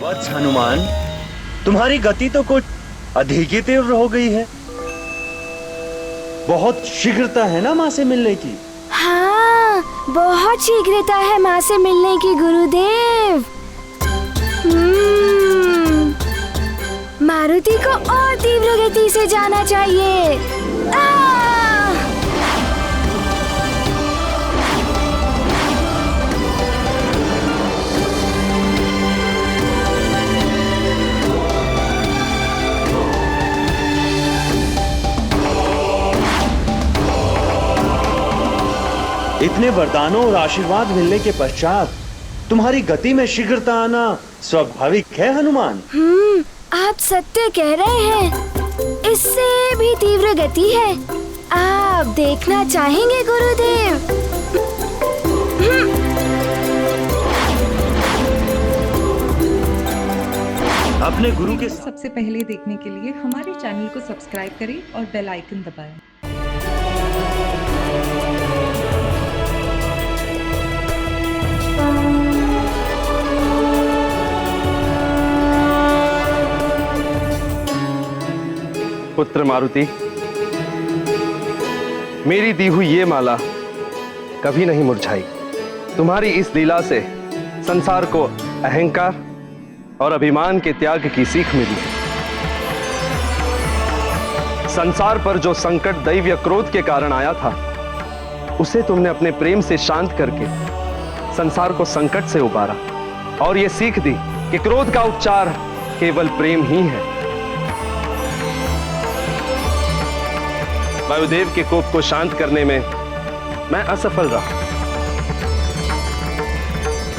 वत्स हनुमान, तुम्हारी गति तो कुछ अधिक ही तीव्र हो गई है। बहुत शीघ्रता है ना माँ से मिलने की। हाँ, बहुत शीघ्रता है माँ से मिलने की गुरुदेव। मारुति को और तीव्र गति से जाना चाहिए। इतने वरदानों और आशीर्वाद मिलने के पश्चात तुम्हारी गति में शीघ्रता आना स्वाभाविक है हनुमान। आप सत्य कह रहे हैं, इससे भी तीव्र गति है। आप देखना चाहेंगे गुरुदेव? अपने गुरु के सबसे पहले देखने के लिए हमारे चैनल को सब्सक्राइब करें और बेल आइकन दबाएं। पुत्र मारुति, मेरी दी हुई ये माला कभी नहीं मुरझाई। तुम्हारी इस लीला से संसार को अहंकार और अभिमान के त्याग की सीख मिली। संसार पर जो संकट दैव क्रोध के कारण आया था, उसे तुमने अपने प्रेम से शांत करके संसार को संकट से उबारा और यह सीख दी कि क्रोध का उपचार केवल प्रेम ही है। वायुदेव के कोप को शांत करने में मैं असफल रहा,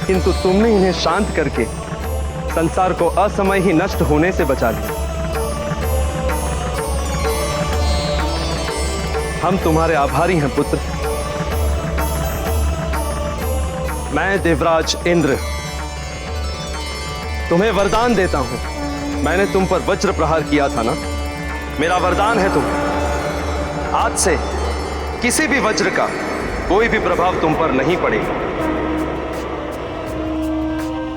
किंतु तुमने इन्हें शांत करके संसार को असमय ही नष्ट होने से बचा लिया। हम तुम्हारे आभारी हैं पुत्र। मैं देवराज इंद्र तुम्हें वरदान देता हूं। मैंने तुम पर वज्र प्रहार किया था ना, मेरा वरदान है तुम्हें, आज से किसी भी वज्र का कोई भी प्रभाव तुम पर नहीं पड़ेगा।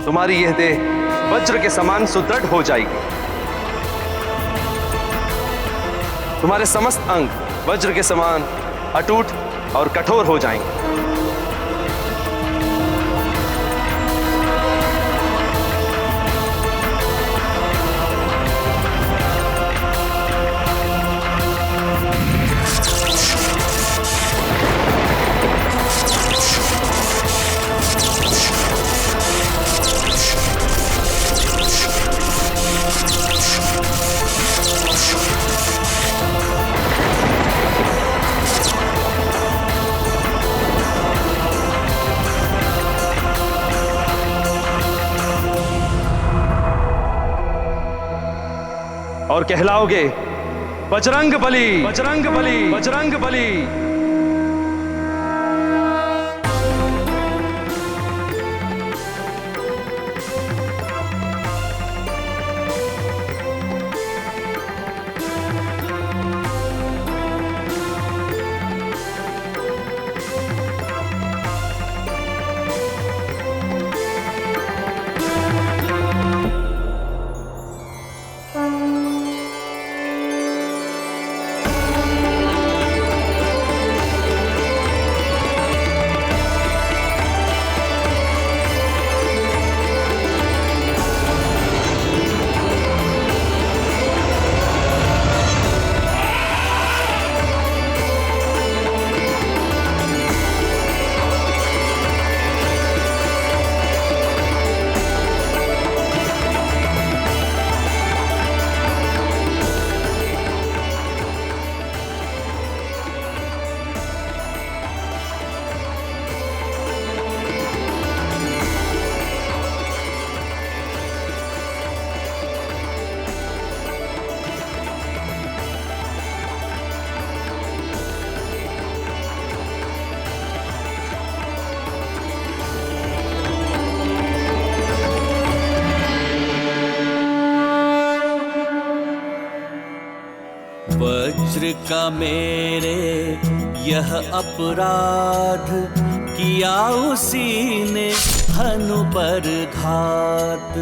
तुम्हारी यह देह वज्र के समान सुदृढ़ हो जाएगी। तुम्हारे समस्त अंग वज्र के समान अटूट और कठोर हो जाएंगे। और कहलाओगे बजरंग बली, बजरंग बली, बजरंग बली। वज्र का मेरे यह अपराध, किया उसी ने हनु पर घात।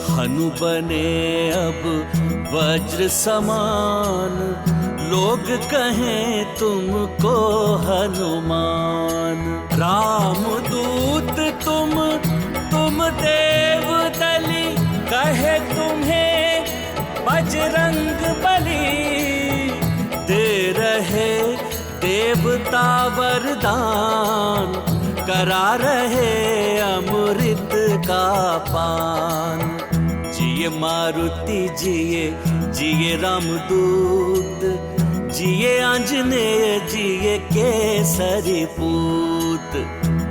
हनु बने अब वज्र समान, लोग कहें तुमको हनुमान। राम दूत तुम देव दली, कहे तुम्हें बजरंग बली। दे रहे देवता वरदान, करा रहे अमृत का पान। जिए मारुति जिए जिए रामदूत, जिए आंजनेय जिए केसरी पूत।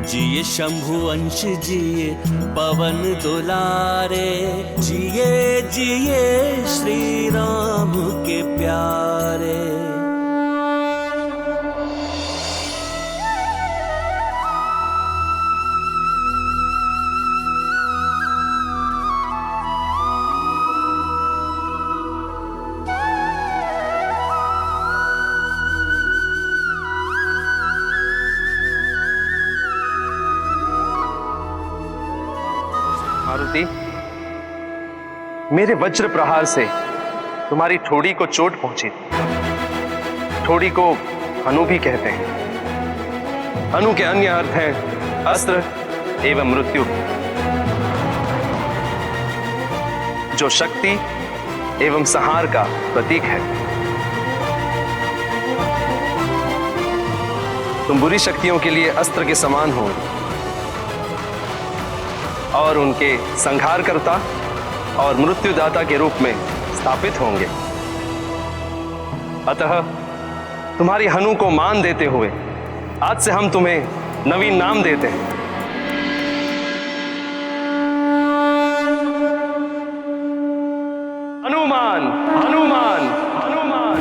जिए शंभु अंश जिए पवन दुलारे, जिए जिए श्री राम के प्यारे। मारुति, मेरे वज्र प्रहार से तुम्हारी ठोड़ी को चोट पहुंची। ठोड़ी को हनु भी कहते हैं। हनु के अन्य अर्थ हैं अस्त्र एवं मृत्यु, जो शक्ति एवं संहार का प्रतीक है। तुम बुरी शक्तियों के लिए अस्त्र के समान हो और उनके संहारकर्ता और मृत्युदाता के रूप में स्थापित होंगे। अतः तुम्हारी हनु को मान देते हुए आज से हम तुम्हें नवीन नाम देते हैं। हनुमान, हनुमान, हनुमान।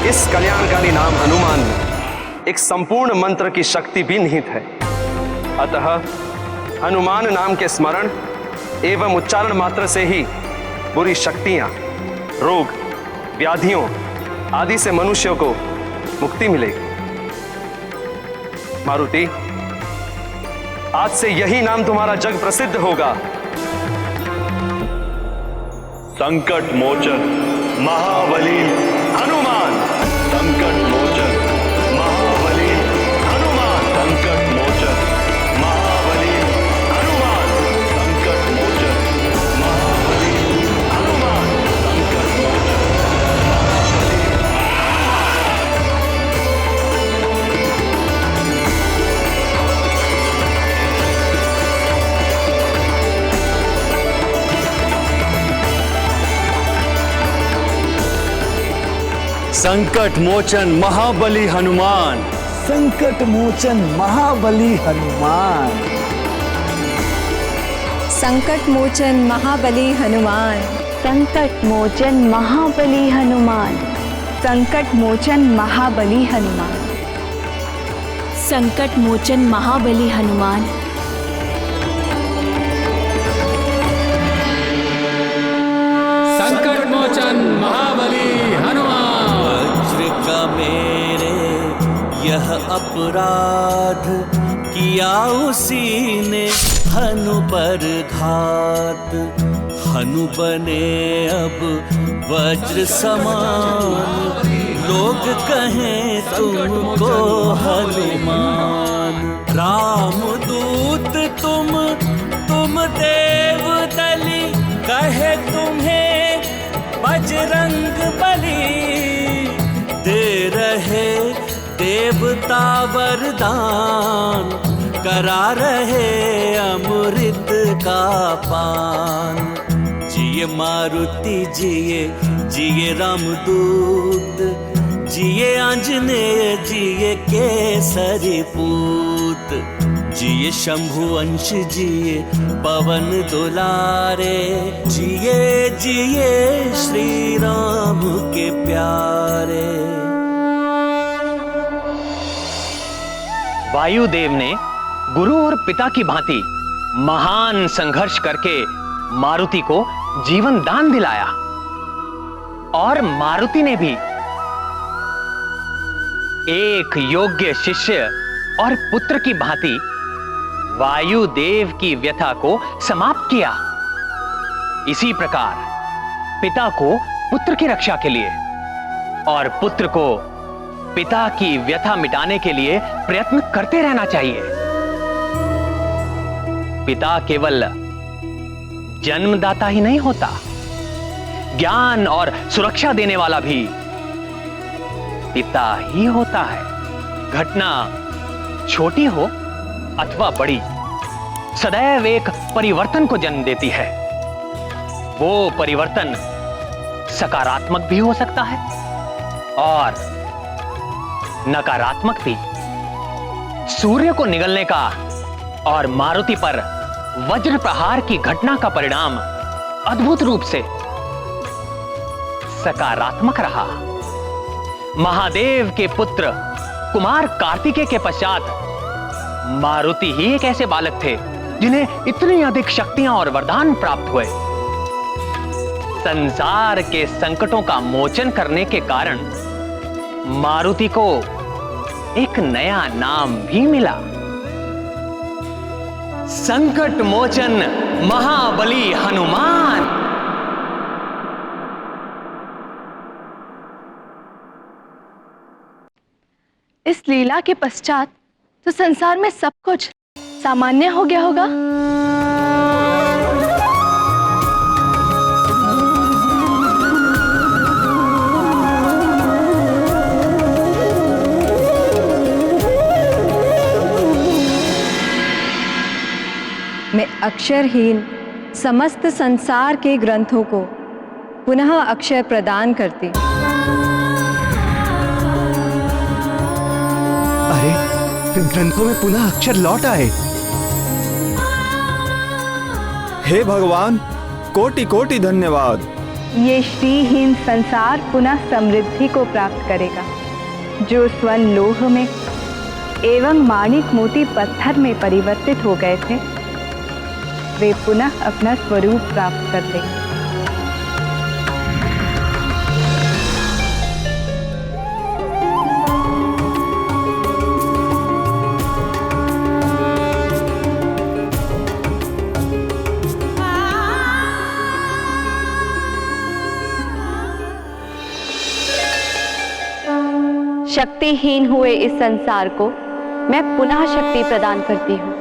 इस कल्याणकारी नाम हनुमान में एक संपूर्ण मंत्र की शक्ति भी निहित है। अतः हनुमान नाम के स्मरण एवं उच्चारण मात्र से ही बुरी शक्तियां, रोग, व्याधियों आदि से मनुष्यों को मुक्ति मिलेगी। मारुति, आज से यही नाम तुम्हारा जग प्रसिद्ध होगा। संकट मोचन महाबली हनुमान, संकट मोचन महाबली हनुमान, संकट मोचन महाबली हनुमान, संकट मोचन महाबली हनुमान, संकट मोचन संकट मोचन महाबली हनुमान, संकट मोचन महाबली हनुमान, संकट मोचन महाबली हनुमान, संकट मोचन महाबली हनुमान, संकट मोचन महाबली हनुमान, संकट मोचन महाबली हनुमान। संकट मोचन महाबली हनुमान। वज्र का मेरे यह अपराध, किया उसी ने हनु पर घात। हनु बने अब वज्र समान, लोग कहें तुमको हनुमान। राम दूत तुम देव दली, कहे तुम्हें बजरंग बली। दे रहे देवता वरदान, करा रहे अमृत का पान। जिए मारुति जिए जिए रामदूत, जिए आंजनेय जिए केसरी पूत, जिए शंभु अंश जिए पवन दुलारे, जिए जिए श्री राम के प्यारे। वायुदेव ने गुरु और पिता की भांति महान संघर्ष करके मारुति को जीवन दान दिलाया, और मारुति ने भी एक योग्य शिष्य और पुत्र की भांति वायुदेव की व्यथा को समाप्त किया। इसी प्रकार पिता को पुत्र की रक्षा के लिए और पुत्र को पिता की व्यथा मिटाने के लिए प्रयत्न करते रहना चाहिए। पिता केवल जन्मदाता ही नहीं होता, ज्ञान और सुरक्षा देने वाला भी पिता ही होता है। घटना छोटी हो अथवा बड़ी, सदैव एक परिवर्तन को जन्म देती है। वो परिवर्तन सकारात्मक भी हो सकता है और नकारात्मक भी। सूर्य को निगलने का और मारुति पर वज्र प्रहार की घटना का परिणाम अद्भुत रूप से सकारात्मक रहा। महादेव के पुत्र कुमार कार्तिकेय के पश्चात मारुति ही एक ऐसे बालक थे जिन्हें इतनी अधिक शक्तियां और वरदान प्राप्त हुए। संसार के संकटों का मोचन करने के कारण मारुति को एक नया नाम भी मिला, संकट मोचन महाबली हनुमान। इस लीला के पश्चात तो संसार में सब कुछ सामान्य हो गया होगा। मैं अक्षरहीन समस्त संसार के ग्रंथों को पुनः अक्षर प्रदान करती। ग्रंथों में पुनः अक्षर लौट आए। हे भगवान, कोटि कोटि धन्यवाद। ये श्रीहीन संसार पुनः समृद्धि को प्राप्त करेगा। जो स्वर्ण लोह में एवं माणिक मोती पत्थर में परिवर्तित हो गए थे, वे पुनः अपना स्वरूप प्राप्त कर लेंगे। शक्तिहीन हुए इस संसार को मैं पुनः शक्ति प्रदान करती हूँ।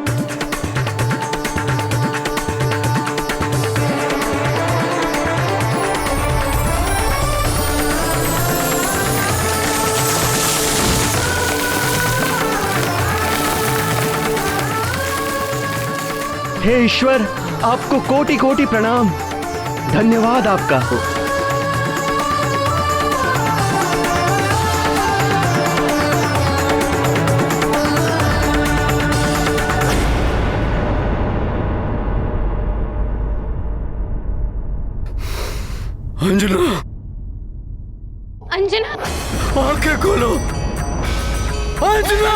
हे ईश्वर, आपको कोटि कोटि प्रणाम। धन्यवाद आपका। अंजना, अंजना, आंखें खोलो। अंजना!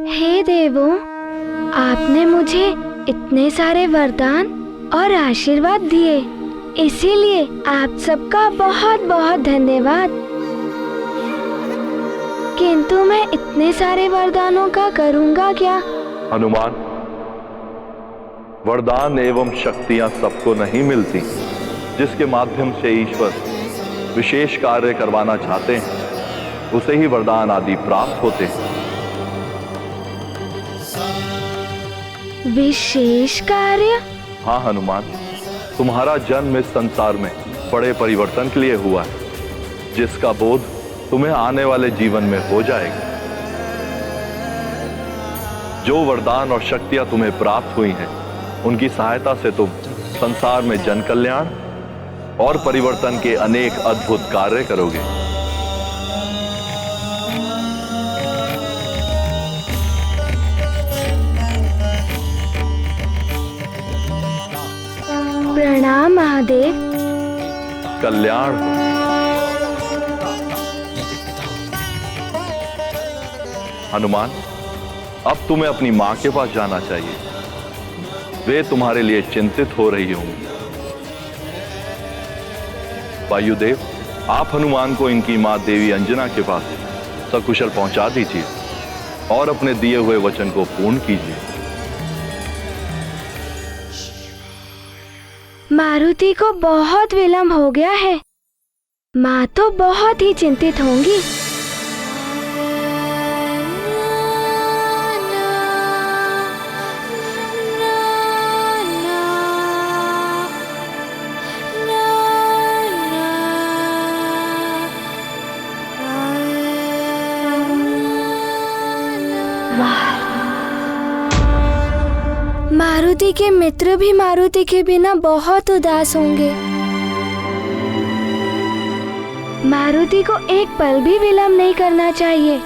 हे देवों, आपने मुझे इतने सारे वरदान और आशीर्वाद दिए, इसीलिए आप सबका बहुत बहुत धन्यवाद। किंतु मैं इतने सारे वरदानों का करूंगा क्या? हनुमान, वरदान एवं शक्तियां सबको नहीं मिलती। जिसके माध्यम से ईश्वर विशेष कार्य करवाना चाहते हैं, उसे ही वरदान आदि प्राप्त होते हैं। विशेष कार्य? हाँ हनुमान, तुम्हारा जन्म इस संसार में बड़े परिवर्तन के लिए हुआ है, जिसका बोध तुम्हें आने वाले जीवन में हो जाएगी। जो वरदान और शक्तियां तुम्हें प्राप्त हुई हैं, उनकी सहायता से तुम संसार में जन कल्याण और परिवर्तन के अनेक अद्भुत कार्य करोगे। प्रणाम महादेव। कल्याण हो। हनुमान, अब तुम्हें अपनी मां के पास जाना चाहिए। वे तुम्हारे लिए चिंतित हो रही होंगी। वायुदेव, आप हनुमान को इनकी मां देवी अंजना के पास सकुशल पहुंचा दीजिए और अपने दिए हुए वचन को पूर्ण कीजिए। मारुति को बहुत विलंब हो गया है। माँ तो बहुत ही चिंतित होंगी। मारुति के मित्र भी मारुति के बिना बहुत उदास होंगे। मारुति को एक पल भी विलंब नहीं करना चाहिए।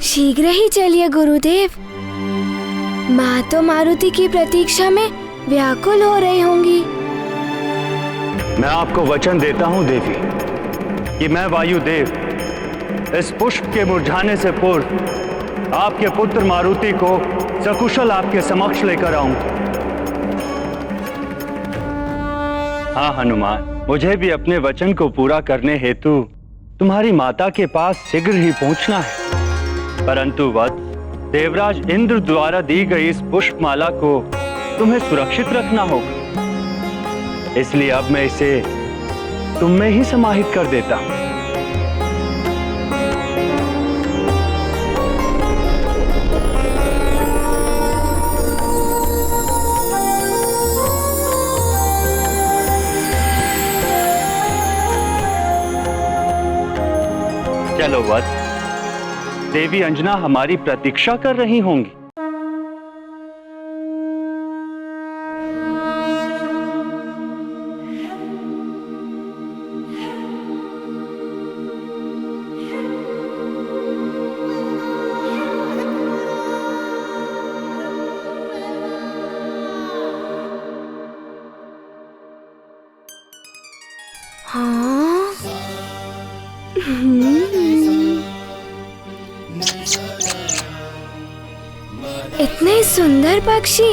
शीघ्र ही चलिए गुरुदेव। माँ तो मारुति की प्रतीक्षा में व्याकुल हो रही होंगी। मैं आपको वचन देता हूं देवी कि मैं वायुदेव इस पुष्प के मुरझाने से पूर्व आपके पुत्र मारुति को सकुशल आपके समक्ष लेकर आऊंगा। हाँ हनुमान, मुझे भी अपने वचन को पूरा करने हेतु तुम्हारी माता के पास शीघ्र ही पहुंचना है। परंतु वत्स, देवराज इंद्र द्वारा दी गई इस पुष्पमाला को तुम्हें सुरक्षित रखना होगा। इसलिए अब मैं इसे तुम में ही समाहित कर देता हूं। चलो वत्स, देवी अंजना हमारी प्रतीक्षा कर रही होंगी। हाँ? इतने सुंदर पक्षी।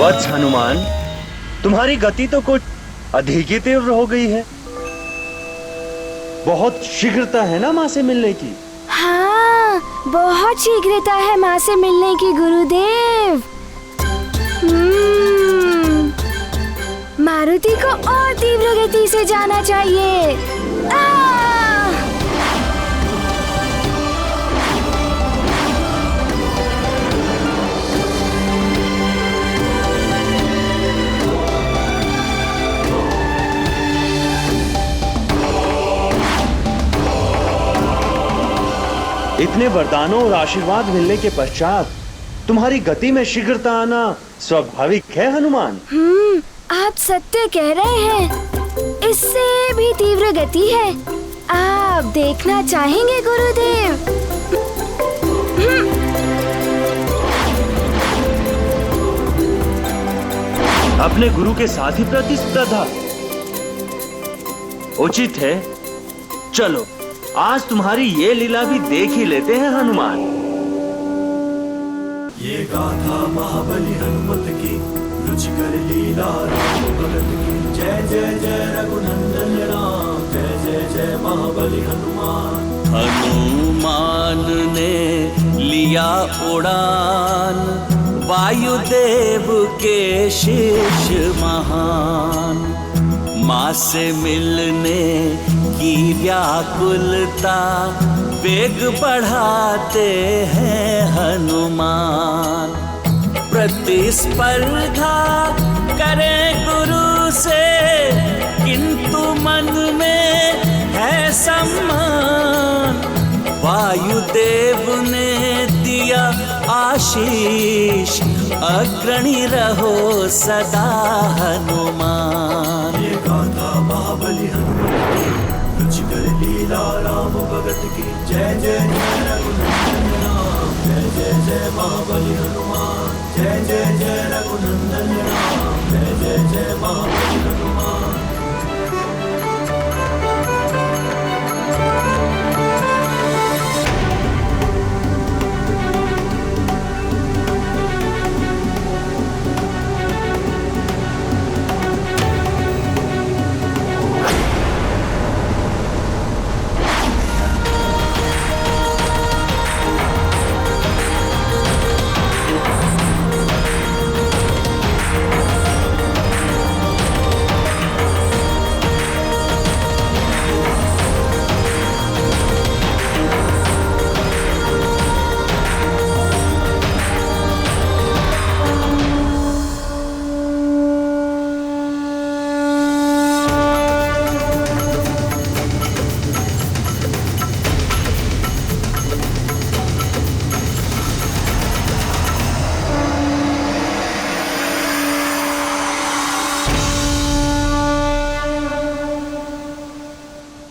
वत्स हनुमान, तुम्हारी गति तो कुछ अधिक ही तीव्र हो गई है। बहुत शीघ्रता है ना माँ से मिलने की। हाँ, बहुत शीघ्रता है माँ से मिलने की गुरुदेव। मारुति को और तीव्र गति से जाना चाहिए। इतने वरदानों और आशीर्वाद मिलने के पश्चात तुम्हारी गति में शीघ्रता आना स्वाभाविक है हनुमान। आप सत्य कह रहे हैं। इससे भी तीव्र गति है। आप देखना चाहेंगे गुरुदेव? अपने गुरु के साथ ही प्रतिस्पर्धा उचित है। चलो, आज तुम्हारी ये लीला भी देख ही लेते हैं हनुमान। ये गाथा महाबली हनुमत की रुचिकर लीला राम भगत की जय जय जय रघुनंदन राम जय जय जय महाबली हनुमान। हनुमान ने लिया उड़ान वायुदेव के शिष्य महान। माँ से मिलने की व्याकुलता वेग बढ़ाते हैं हनुमान। प्रतिस्पर्धा करें गुरु से किंतु मन में है सम्मान। वायुदेव ने दिया आशीष अग्रणी रहो सदा हनुमान। ये गाथा महाबली हनुमान की रुचिकर लीला राम भगत की जय जय जय रघुनंदन राम जय जय जय महाबली हनुमान जय जय जय रघुनंदन राम जय जय जय महाबली हनुमान।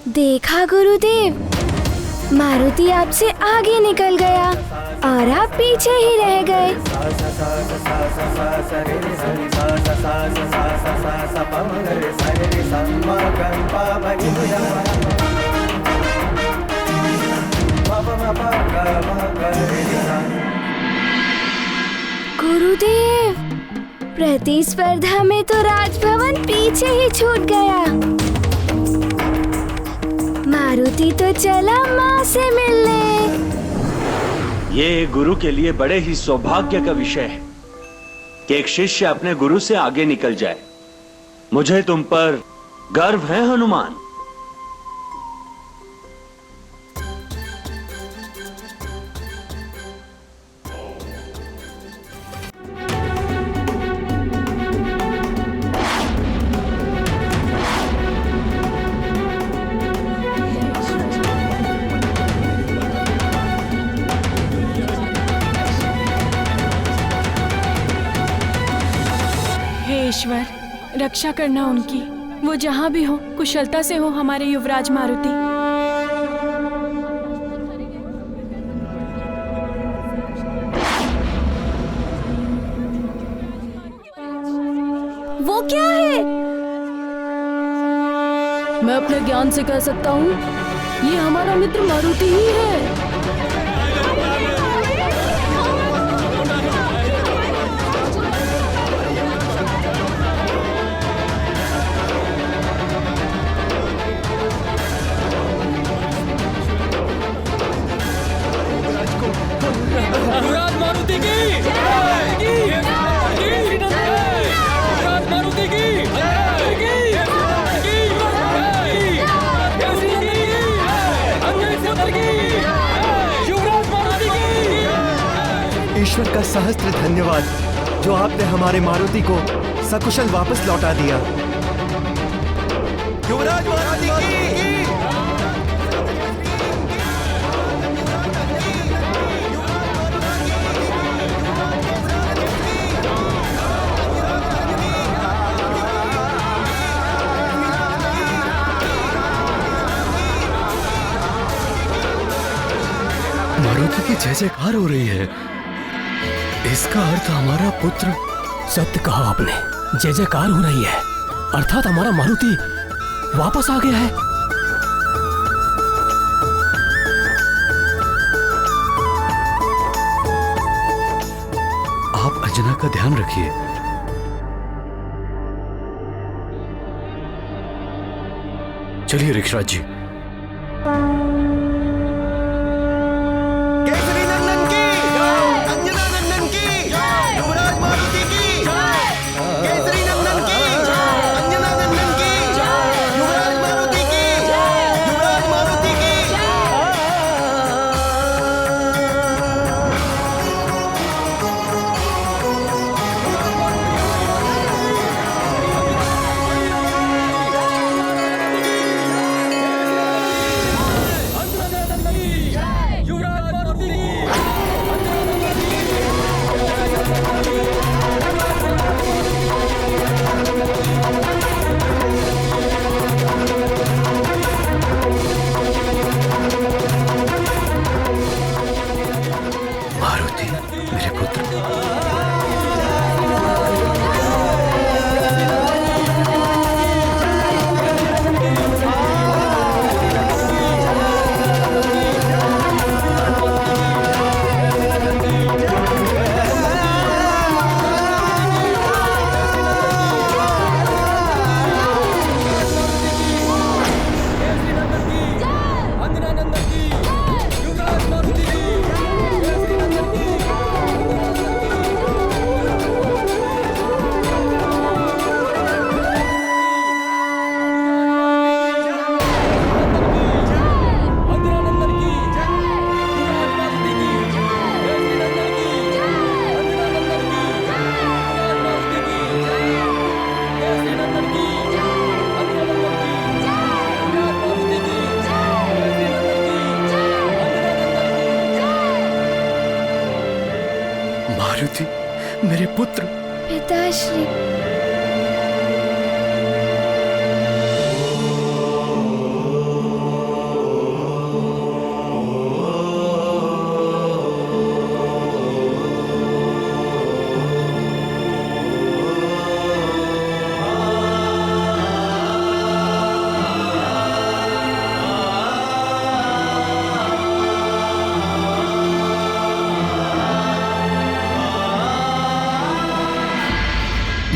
देखा गुरुदेव, मारुति आपसे आगे निकल गया और आप पीछे ही रह गए। गुरुदेव, प्रतिस्पर्धा में तो राजभवन पीछे ही छूट गया। मारुति तो चला माँ से मिलने। ये गुरु के लिए बड़े ही सौभाग्य का विषय है कि एक शिष्य अपने गुरु से आगे निकल जाए। मुझे तुम पर गर्व है हनुमान। ईश्वर, रक्षा करना उनकी। वो जहाँ भी हो कुशलता से हो हमारे युवराज मारुति। वो क्या है? मैं अपने ज्ञान से कह सकता हूँ, ये हमारा मित्र मारुति ही है। ईश्वर का सहस्त्र धन्यवाद जो आपने हमारे मारुति को सकुशल वापस लौटा दिया। युवराज मारुति की। मारुति की जय जयकार हो रही है। इसका अर्थ हमारा पुत्र। सत्य कहा आपने, जय जयकार हो रही है, अर्थात हमारा मारुति वापस आ गया है। आप अंजना का ध्यान रखिए। चलिए ऋक्षराज जी। केसरी नंदन की, अंजना नंदन की, युवराज मारुति की, केसरी नंदन की, अंजना नंदन की, युवराज मारुति की, युवराज मारुति की। मारुति मेरे पुत्र। मारुति मेरे पुत्र। पिताश्री।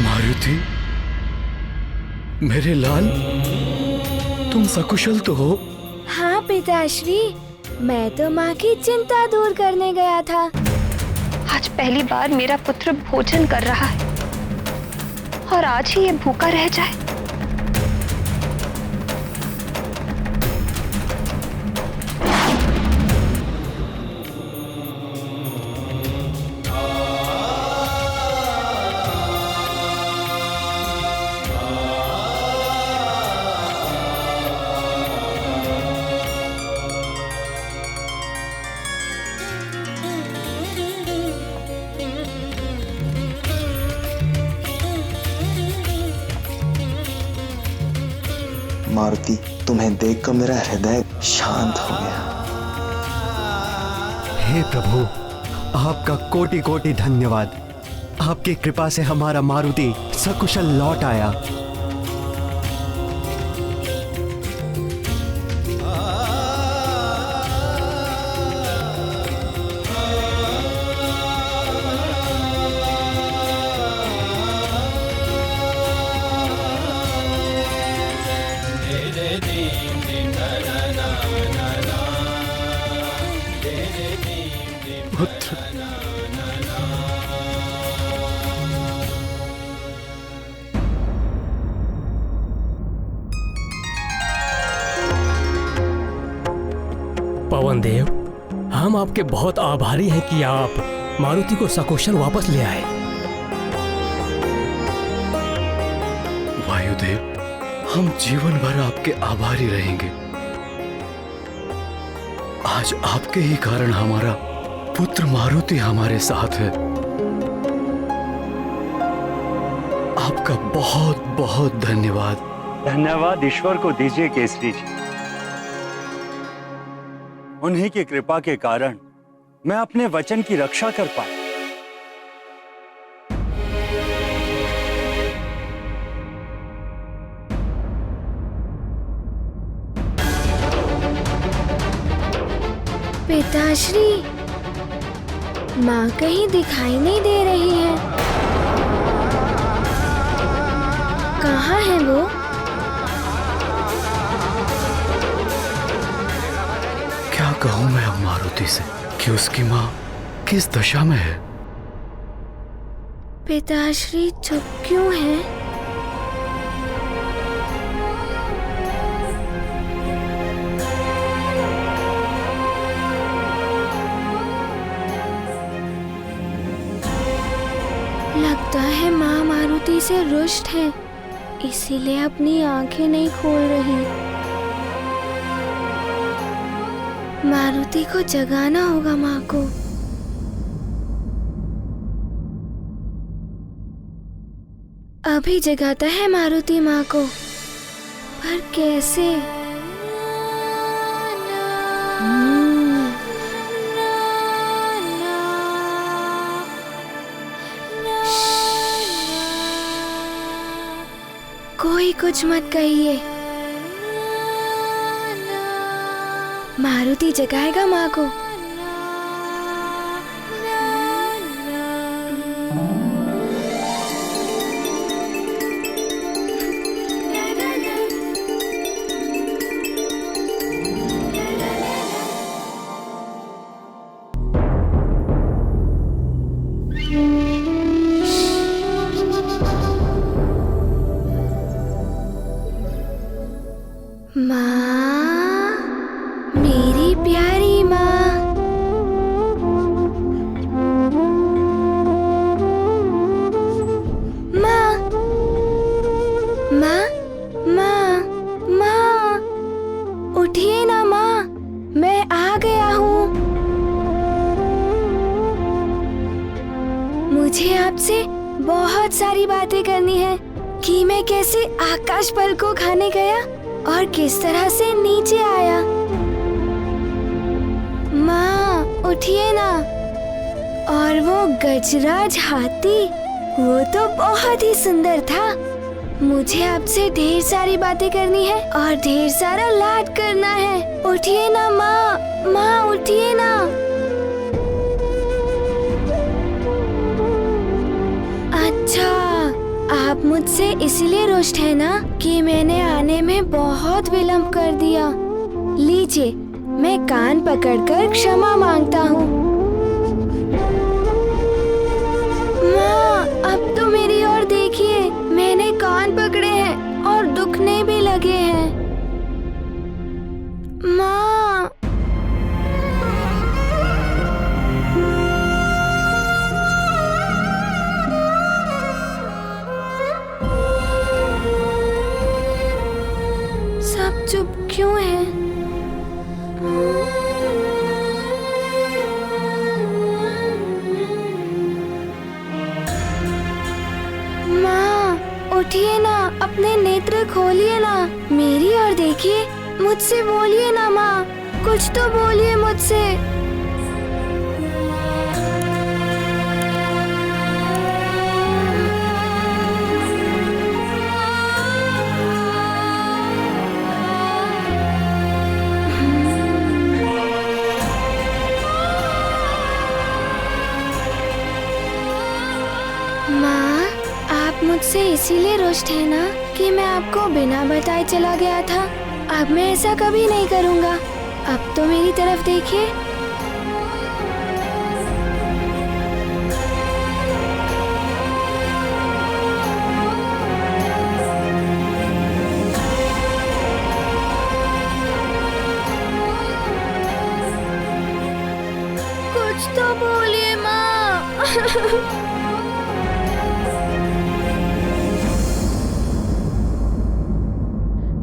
मारुति मेरे लाल, तुम सकुशल तो हो? हाँ पिताश्री, मैं तो माँ की चिंता दूर करने गया था। आज पहली बार मेरा पुत्र भोजन कर रहा है और आज ही ये भूखा रह जाए। मारुति, तुम्हें देखकर मेरा हृदय शांत हो गया। हे प्रभु, आपका कोटि कोटि धन्यवाद। आपकी कृपा से हमारा मारुति सकुशल लौट आया। पुत्र, पवन देव, हम आपके बहुत आभारी हैं कि आप मारुति को सकुशल वापस ले आए। वायुदेव, हम जीवन भर आपके आभारी रहेंगे। आज आपके ही कारण हमारा पुत्र मारुति हमारे साथ है। आपका बहुत बहुत धन्यवाद। धन्यवाद ईश्वर को दीजिए केसरी जी। उन्हीं की कृपा के कारण मैं अपने वचन की रक्षा कर पाया। पिताश्री, माँ कहीं दिखाई नहीं दे रही है। कहाँ है वो? कहूं मैं अब मारुति से कि उसकी माँ किस दशा में है? पिताश्री चुप क्यों हैं? लगता है माँ मारुति से रुष्ट है, इसीलिए अपनी आंखें नहीं खोल रही। मारुति को जगाना होगा माँ को। अभी जगाता है मारुति माँ को, पर कैसे? कोई कुछ मत कहिए, मारुति जगाएगा माँ को। माँ, मेरी प्यारी माँ। माँ, माँ, माँ, माँ, उठिए ना माँ, मैं आ गया हूँ। मुझे आपसे बहुत सारी बातें करनी है कि मैं कैसे आकाश पल को खाने गया और किस तरह से नीचे आया। माँ, उठिए ना। और वो गजराज हाथी, वो तो बहुत ही सुंदर था। मुझे आपसे ढेर सारी बातें करनी है और ढेर सारा लाड करना है। उठिए ना माँ, माँ उठिए ना। अच्छा, आप मुझसे इसलिए रुष्ट है ना कि मैंने आने में बहुत विलंब कर दिया। लीजिए, मैं कान पकड़कर क्षमा मांगता हूँ। माँ, अब तो मेरी ओर देखिए, मैंने कान पकड़े हैं और दुखने भी लगे हैं। माँ, सब चुप क्यों है? माँ, उठिए ना, अपने नेत्र खोलिए ना, मेरी ओर देखिए, मुझसे बोलिए ना माँ, कुछ तो बोलिए मुझसे। माँ, आप मुझसे इसीलिए रुष्ट है ना कि मैं आपको बिना बताए चला गया था। अब मैं ऐसा कभी नहीं करूँगा। अब तो मेरी तरफ देखिए। कुछ तो बोलिए माँ।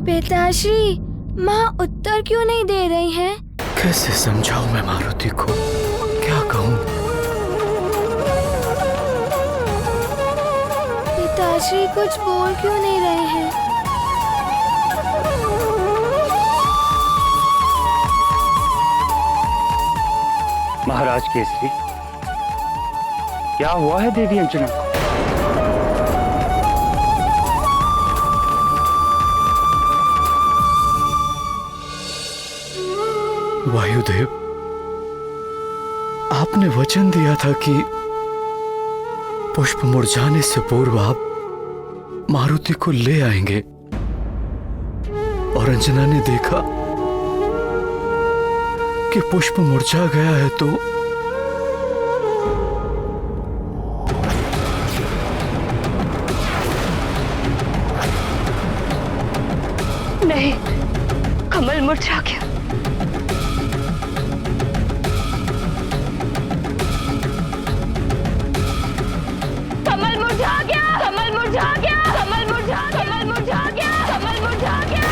पिताश्री, माँ उत्तर क्यों नहीं दे रही हैं? कैसे समझाऊं मैं मारुति को, क्या कहूं? पिताश्री कुछ बोल क्यों नहीं रहे हैं? महाराज केसरी, क्या हुआ है देवी अंजना को? वायुदेव, आपने वचन दिया था कि पुष्प मुरझाने से पूर्व आप मारुति को ले आएंगे, और अंजना ने देखा कि पुष्प मुरझा गया है तो नहीं, कमल मुरझा गया। कमल मुरझा गया, कमल मुरझा गया, कमल मुरझा गया, कमल मुरझा गया, कमल मुरझा गया।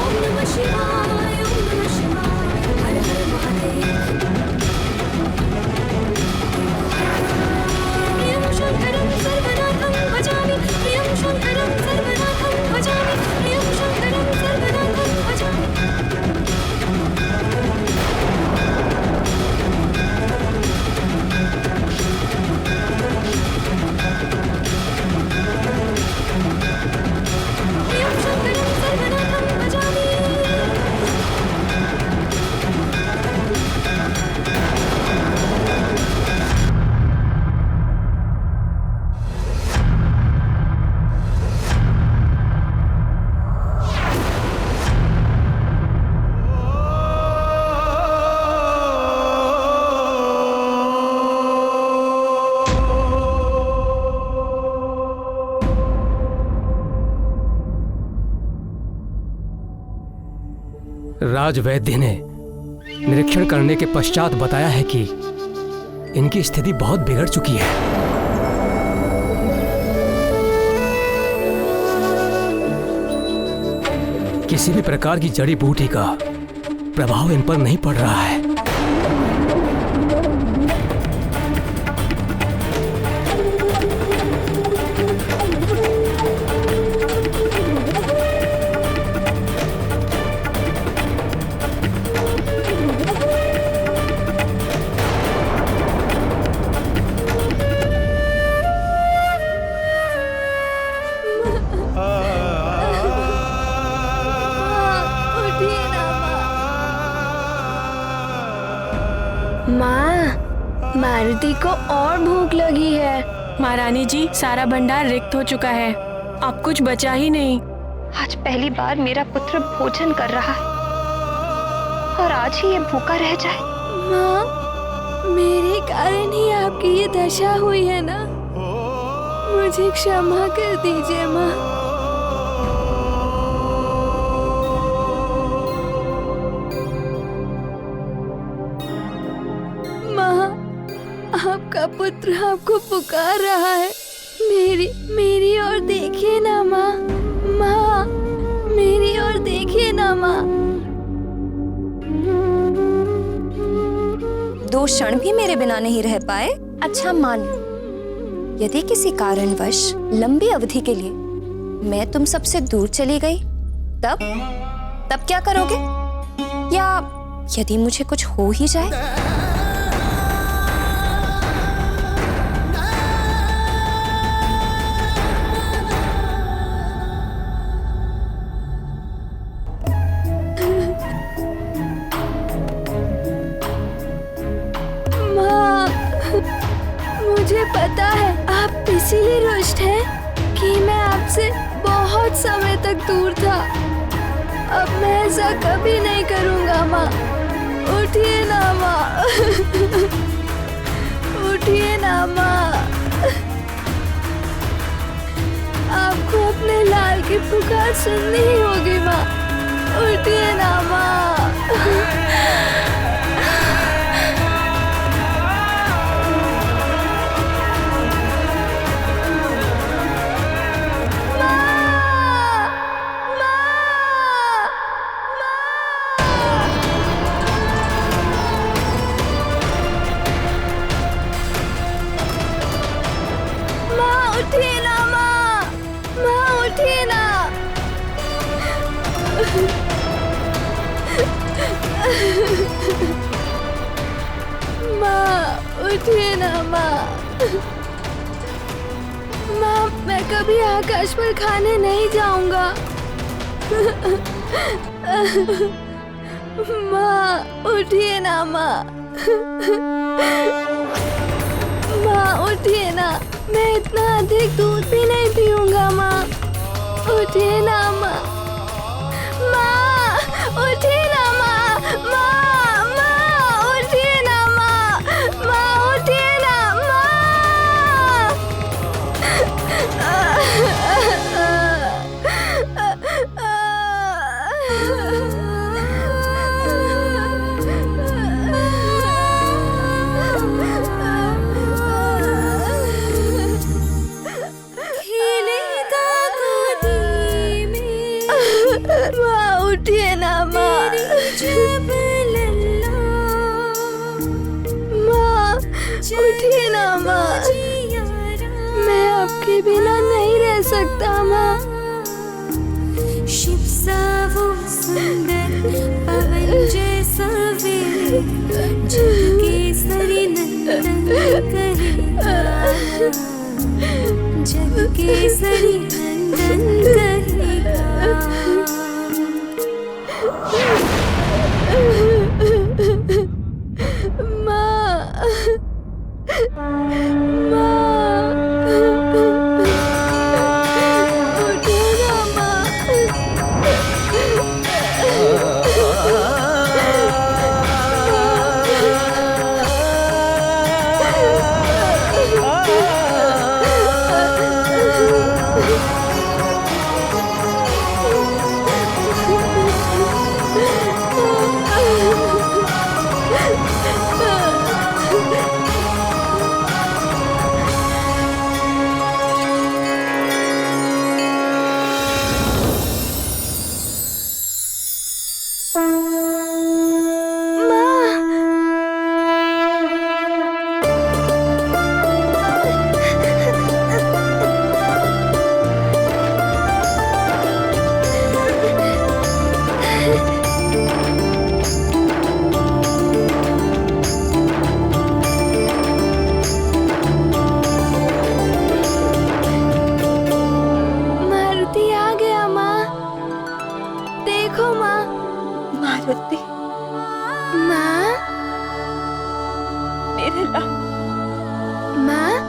ओम नमः शिवाय, ओम नमः शिवाय, हर हर महादेव। प्रियं शंकरं सर्वनाथं भजामि, प्रियं शंकरं सर्वनाथं भजामि, प्रियं शंकरं सर्वनाथं भजामि। प्रियं शंकरं सर्वनाथं भजामि। राज वैद्य ने निरीक्षण करने के पश्चात बताया है कि इनकी स्थिति बहुत बिगड़ चुकी है। किसी भी प्रकार की जड़ी बूटी का प्रभाव इन पर नहीं पड़ रहा है। माँ, मारुति को और भूख लगी है। महारानी जी, सारा भंडार रिक्त हो चुका है, अब कुछ बचा ही नहीं। आज पहली बार मेरा पुत्र भोजन कर रहा है और आज ही ये भूखा रह जाए। माँ, मेरे कारण ही आपकी ये दशा हुई है ना, मुझे क्षमा कर दीजिए माँ। आपका पुत्र आपको पुकार रहा है। मेरी ओर देखिए ना माँ, माँ मेरी ओर देखिए ना माँ। 2 क्षण भी मेरे बिना नहीं रह पाए? अच्छा मान लो, यदि किसी कारणवश लंबी अवधि के लिए मैं तुम सबसे दूर चली गई, तब क्या करोगे? या यदि मुझे कुछ हो ही जाए? मुझे पता है आप इसीलिए रुष्ट हैं कि मैं आपसे बहुत समय तक दूर था। अब मैं ऐसा कभी नहीं करूंगा माँ। उठिए ना माँ, उठिए ना माँ। आपको अपने लाल की पुकार सुननी ही होगी माँ। उठिए ना माँ। उठिए ना माँ, माँ उठिए ना। माँ उठिए ना माँ। माँ मैं कभी आकाश पर खाने नहीं जाऊंगा। माँ उठिए ना माँ, माँ उठिए ना। मैं इतना अधिक दूध भी नहीं पीऊंगा माँ। उठिए ना माँ, माँ उठिए ना माँ, माँ माँ उठिए ना माँ, माँ उठिए ना माँ। माँ उठिए ना माँ, माँ उठिए ना माँ, मैं आपके बिना नहीं रह सकता माँ। शिव सा वो सुंदर पवन जैसा वे जग केसरी नंदन कहेगा, जग केसरी नंदन कहेगा। माँ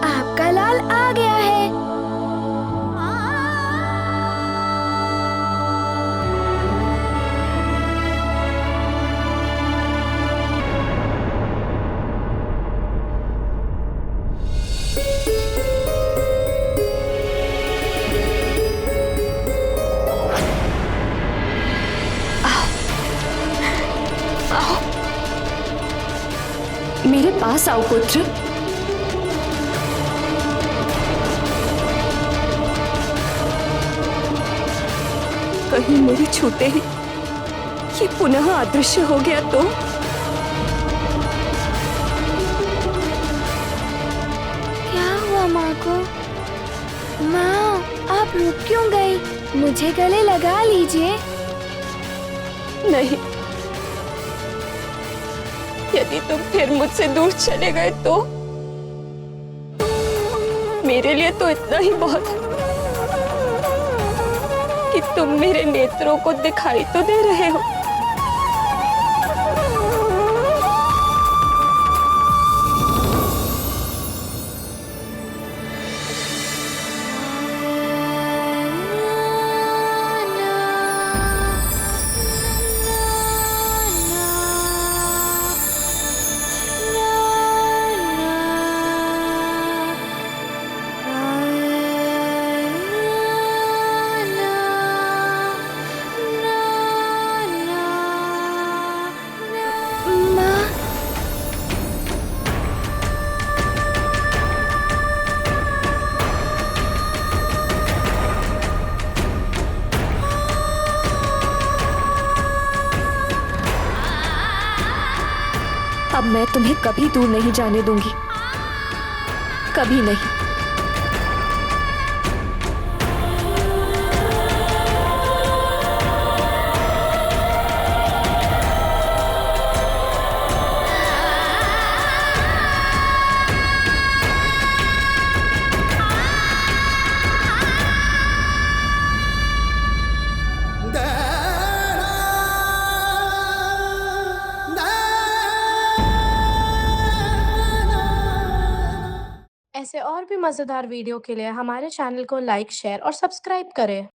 आपका लाल आ गया है। मेरे पास आओ पुत्र। कहीं मेरे छूते ही ये पुनः अदृश्य हो गया तो? क्या हुआ माँ को? माँ आप रुक क्यों गई? मुझे गले लगा लीजिए। नहीं, यदि तुम फिर मुझसे दूर चले गए तो मेरे लिए तो इतना ही बहुत है कि तुम मेरे नेत्रों को दिखाई तो दे रहे हो। अब मैं तुम्हें कभी दूर नहीं जाने दूंगी, कभी नहीं। ऐसे और भी मज़ेदार वीडियो के लिए हमारे चैनल को लाइक, शेयर और सब्सक्राइब करें।